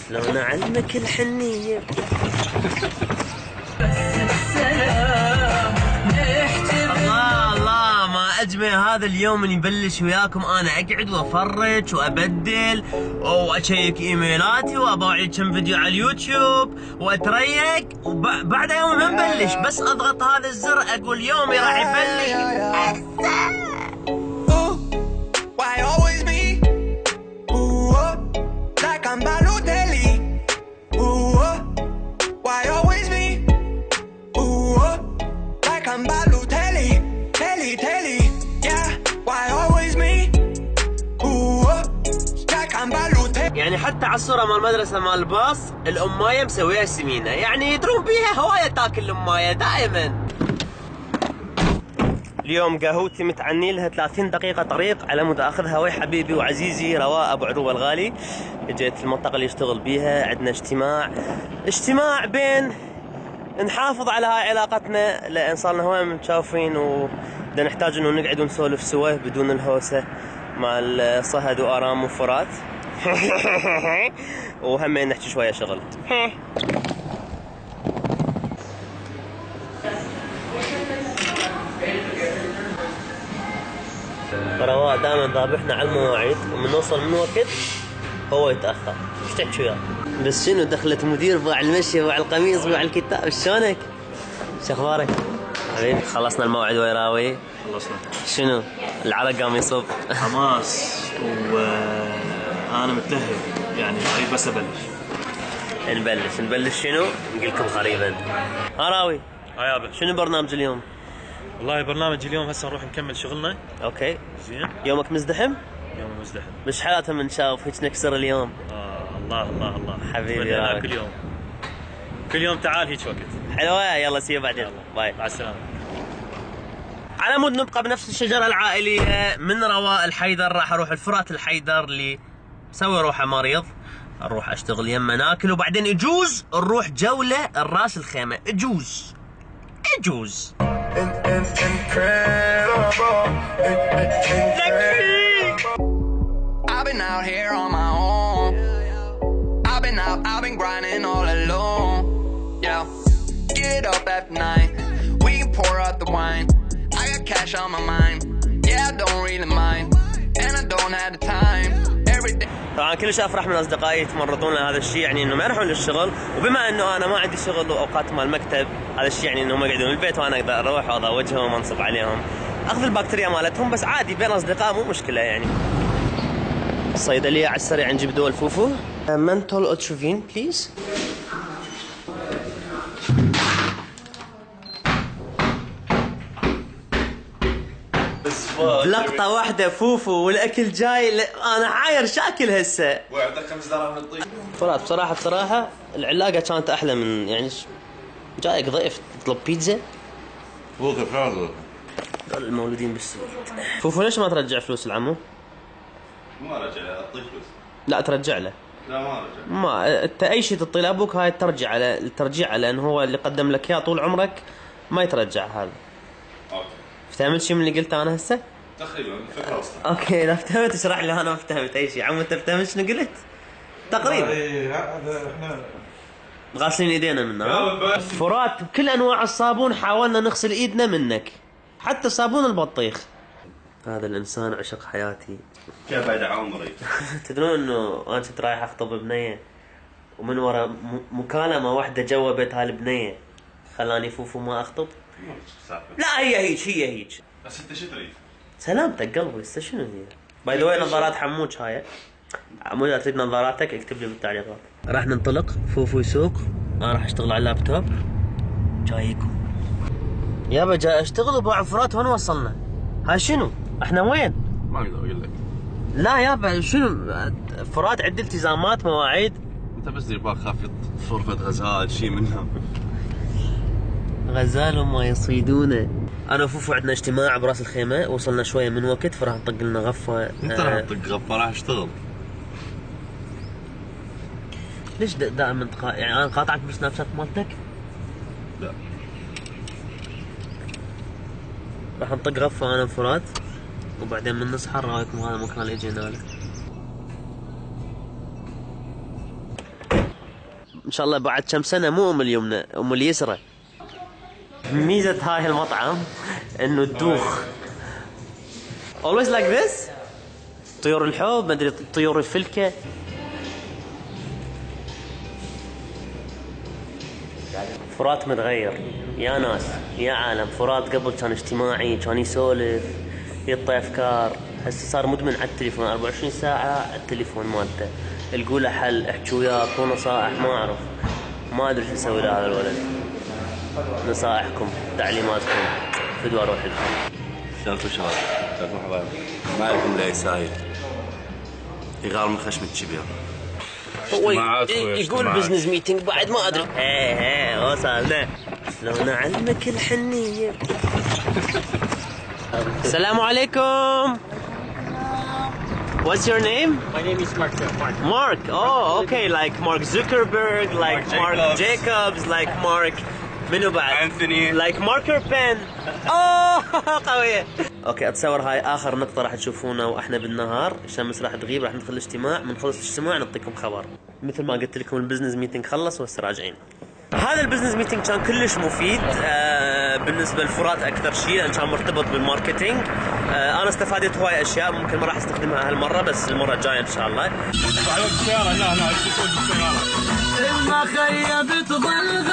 شلون اعلمك الحنيه. الله الله ما اجمل هذا اليوم اللي يبلش وياكم انا اقعد وافرج وابدل واشيك ايميلاتي واباعي كم فيديو على اليوتيوب واتريق وبعد يوم ما نبلش بس اضغط هذا الزر اقول يومي راح يبلش. يعني حتى على الصورة مال المدرسة مال الباص الأماية مسويها سمينة، يعني يدرون بيها هواية تاكل الأماية دائما. اليوم قهوتي متعني لها 30 دقيقة طريق على مود اخذها. وي حبيبي وعزيزي رواء ابو عروبة الغالي، جيت المنطقة اللي يشتغل بيها، عندنا اجتماع بين نحافظ على هاي علاقتنا لان صار لنا هواي متشافين وبدنا نحتاج انه نقعد ونسولف سوا بدون الهوسة مال صهد وارام وفرات. وهمين نحكي شوية شغل. رواء دائما ذابحنا على المواعيد ومن نوصل من وقت هو يتاخر. ايش تحكي وياه؟ بس شنو دخلت مدير باع المشي باع القميص باع الكتاب، شلونك؟ شو اخبارك؟ حبيبي خلصنا الموعد ويراوي؟ خلصنا. شنو؟ العرق قام يصب حماس وانا متلهب يعني اريد بس ابلش. نبلش شنو؟ نقول لكم قريبا. هراوي يابا شنو برنامج اليوم؟ والله برنامج اليوم هسه نروح نكمل شغلنا. اوكي زين. يومك مزدحم؟ يوم مزدحم. مش حالاتها من شاف هيك نكسر اليوم. الله حبيبي كل يوم تعال هيك وقت. حلوة يلا سي بعدين. باي مع السلامة. على مود نبقى بنفس الشجرة العائلية من رواء الحيدر راح اروح الفرات الحيدر اللي مسوي روحه مريض، اروح اشتغل يمه ناكل وبعدين يجوز نروح جولة الراس الخيمة. يجوز I've been out here on my own. I've been grinding all alone. Yeah, get up at night. We can pour out the wine. I got cash on my mind. Yeah, I don't really mind. And I don't have the time. Every day. طبعا كلش افرح من اصدقائي يتمرضون لهذا الشيء، يعني انه ما يروحون للشغل، وبما انه انا ما عندي شغل واوقات مال المكتب هذا الشيء يعني انهم يقعدون بالبيت وانا اقدر اروح واضوجهم وانصب عليهم اخذ البكتيريا مالتهم، بس عادي بين اصدقاء مو مشكله يعني. الصيدليه على السريع نجيب دول فوفو. منتول اوتروفين بليز. بلقطة واحدة فوفو والاكل جاي انا عاير شاكل هسه. وعندك 5 دراهم من الطيب. فرات بصراحة العلاقة كانت احلى من يعني جايك ضيف تطلب بيتزا. فوقف حاضر. المولودين بالسويد. فوفو ليش ما ترجع فلوس العمو؟ ما رجع له اعطيه فلوس. لا ترجع له. لا ما رجع. ما انت اي شيء تعطي لابوك هاي ترجع له، الترجيع لان هو اللي قدم لك اياه طول عمرك ما يترجع هذا. اوكي. فهمت شيء من اللي قلته انا هسه؟ تقريبا الفكره وصلت. اوكي لا فهمت اشرح لي انا ما فهمت اي شيء. عمو انت فهمت شنو قلت؟ تقريبا. اي هذا احنا غاسلين ايدينا منه. فرات بكل انواع الصابون حاولنا نغسل ايدنا منك، حتى صابون البطيخ. هذا الانسان عشق حياتي. كيف بعد عمري؟ تدرون انه انا كنت رايح اخطب بنيه ومن ورا مكالمه واحده جوا بيت هالبنيه خلاني فوفو ما اخطب. لا هي هيك. بس انت شو تريد؟ سلامتك قلبي هسه شنو هي؟ باي ذا واي نظارات حموج هاي. عمو اذا تريد نظاراتك اكتب لي بالتعليقات. راح ننطلق، فوفو يسوق، انا راح اشتغل على اللابتوب. جايكم يابا جاي اشتغل ابو عفرات. وين وصلنا؟ هاي شنو؟ احنا وين؟ ما اقدر اقول لك. لا يابا شنو فرات عندي التزامات مواعيد. انت بس دير بالك خاف فرفة غزال شيء منها. غزال وما يصيدونه. انا وفوفو عندنا اجتماع براس الخيمه، وصلنا شويه من وقت فراح نطق لنا غفه. انت راح تطق غفه راح اشتغل. ليش دائما يعني انا قاطعك بالسناب شات مالتك؟ لا راح نطق غفه انا وفرات وبعدين من نصحى نراويكم هذا المكان اللي جينا له. ان شاء الله بعد كم سنه مو ام اليمنى، ام اليسرى. ميزه هاي المطعم انه تدوخ. always like this. طيور الحب، ما ادري طيور الفلكه. فرات متغير يا ناس يا عالم. فرات قبل كان اجتماعي، كان يسولف يعطي افكار، هسه صار مدمن على التليفون 24 ساعه على التليفون مالته. القوا له حل، احكوا وياه، اعطوه نصائح، ما اعرف، ما ادري شو اسوي لهذا الولد. نصائحكم تعليماتكم فدوا روح لكم. شلتوا شباب، شلتوا حبايب، ما لكم لا يسايل يغار من خشمة كبير. هو يقول بزنس ميتنج بعد ما ادري. هي وصلنا. شلون اعلمك الحنيه. السلام عليكم. What's your name? My name is Mark. Mark. Oh, okay. Like Mark Zuckerberg, like Mark Jacobs, like Mark. منو بعد؟ Anthony. Like marker pen. اوه قوية. اوكي اتصور هاي اخر نقطة راح تشوفونا واحنا بالنهار، الشمس راح تغيب، راح ندخل الاجتماع، من خلص الاجتماع نعطيكم خبر. مثل ما قلت لكم البزنس ميتنج خلص وهسه راجعين. هذا البزنس ميتنج كان كلش مفيد بالنسبة لفرات اكثر شيء، لان كان مرتبط بالماركتينج. انا استفادت هواي اشياء ممكن ما راح استخدمها هالمرة، بس المرة الجاية ان شاء الله. السيارة لا بالسيارة. المخيب تظل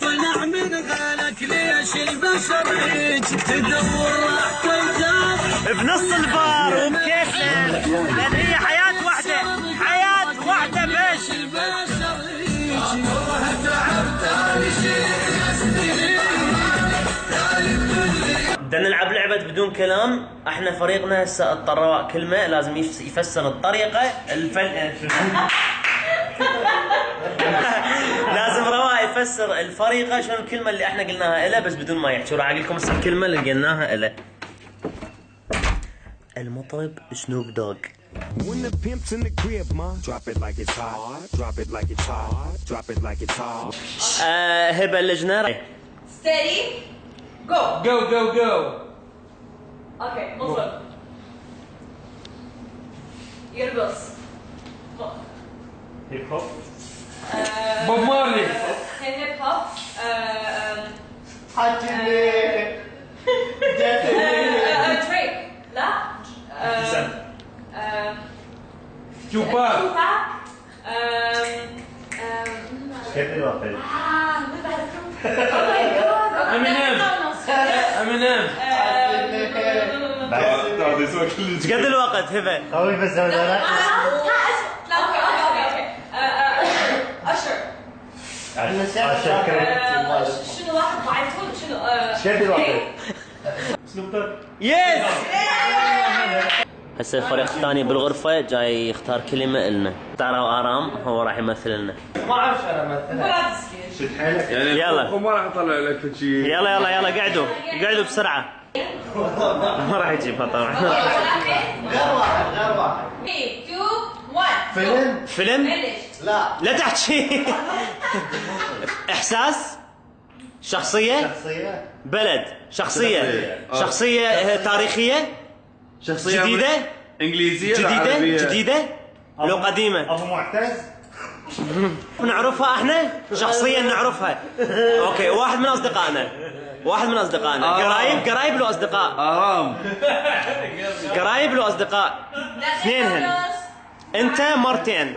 طلع من غالك ليش البشر تدور راح بنص البار ومكسر، لان هي حياة واحدة، حياة واحدة بس. بدنا نلعب لعبة بدون كلام. احنا فريقنا هسه اضطر كلمة لازم يفسر الطريقة لازم رواء يفسر الفريقة شنو الكلمة اللي احنا قلناها إله بس بدون ما يحكي. وراح اقول لكم هسه الكلمة اللي قلناها إله. المطرب سنوب دوغ. When the pimp's in the crib, ma, drop it like it's hot, drop it like it's hot, drop it like it's hot. هبة اللجنة. Steady, go. Go. Okay, Muslim. يرقص. هيب هوب. بوب مارلي. هيب هوب. دريك. لا. توباك. امينيم. ايش قد الوقت هبة؟ قوي بس لا اوكي اشر. شنو واحد بعيطون شنو ايش قد الوقت؟ سنوب دوغ. يس. هسه الفريق الثاني بالغرفة جاي يختار كلمة إلنا. تعرفوا آرام هو راح يمثل لنا. ما اعرف انا مثلا. شد حيلك يعني يلا. ما راح اطلع لك شيء. يلا قعدوا بسرعة. ما راح يجيبها طبعا. 3 2 1 فيلم؟ لا تحكي. إحساس؟ شخصية؟ بلد؟ شخصية تاريخية؟ شخصية جديدة؟ انجليزية عربية. جديدة؟ لو قديمة؟ ابو معتز نعرفها احنا؟ شخصيا نعرفها. اوكي واحد من اصدقائنا قرايب له اصدقاء. آرام قرايب له اصدقاء اثنينهن. انت مرتين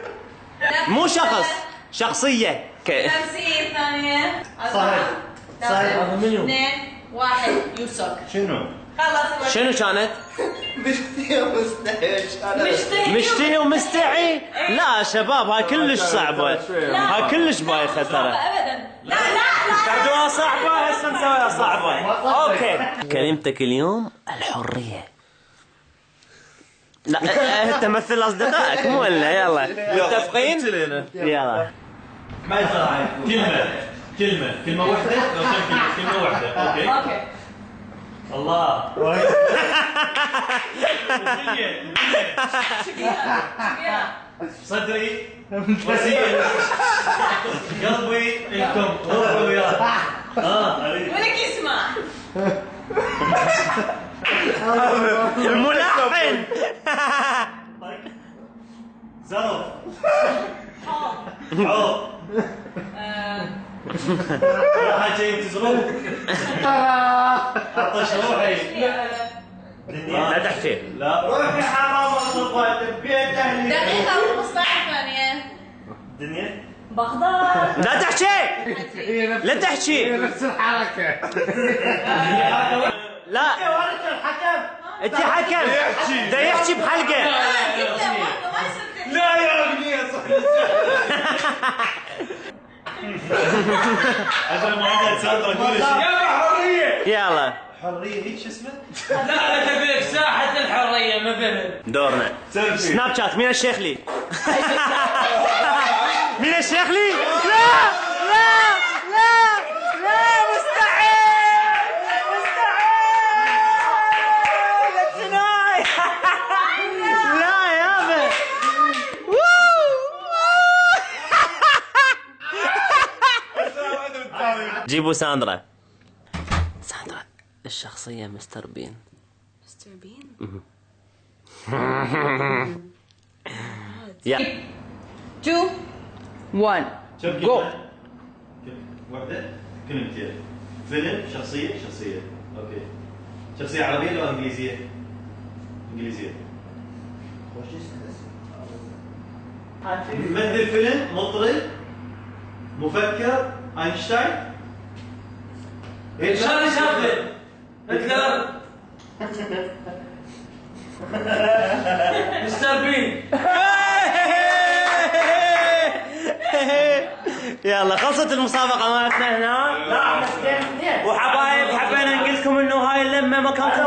مو شخص، شخصية. شخصية ثانية. صاحب 2 1 يوسف. شنو؟ خلص. شنو كانت؟ مشتهي ومستحي. لا شباب هاي كلش صعبة، هاي كلش بايخة ترى. ابدا. لا خدوها صعبة هسه نسويها صعبة. اوكي كلمتك اليوم الحرية. لا تمثل اصدقائك مو لنا. يلا متفقين؟ يلا. ما يصير كلمة واحدة لو كان كلمة واحدة. اوكي. الله. صدري وسيل قلبي لكم روحوا وياه. ولك يسمع. الملحن. زرف. حاض. حوض. راح جاي تزرف. عطش روحي. لا تحكي. لا روحي حرام الصفات ببيت اهلي. دقيقة و15 ثانية. الدنيا. بغداد. لا تحكي. لا تحكي. نفس الحركة. لا انت حكم ده يحكي بحلقه. لا يا ابني صح. عشان ما عندها ساندرا كل شيء. يلا حرية. يلا حرية هيك شو اسمه؟ لا لا تبيك ساحة الحرية ما بينهم. دورنا. سيلفي. سناب شات مين الشيخ لي؟ مين الشيخ لي؟ لا لا لا لا مستحيل مستحيل لا تناي. لا يابا. جيبوا ساندرا. ساندرا الشخصية مستر بين. مستر بين. يا 2 1 كم كلمة؟ وحدة؟ كلمتين. فيلم شخصية شخصية. اوكي. شخصية عربية ولا انجليزية؟ انجليزية. ممثل فيلم، مطرب، مفكر، اينشتاين. شارلي شابلن. هتلر. مستر بين. يلا خلصت المسابقة مالتنا هنا. وحبايب حبينا نقول لكم انه هاي اللمة مكانكم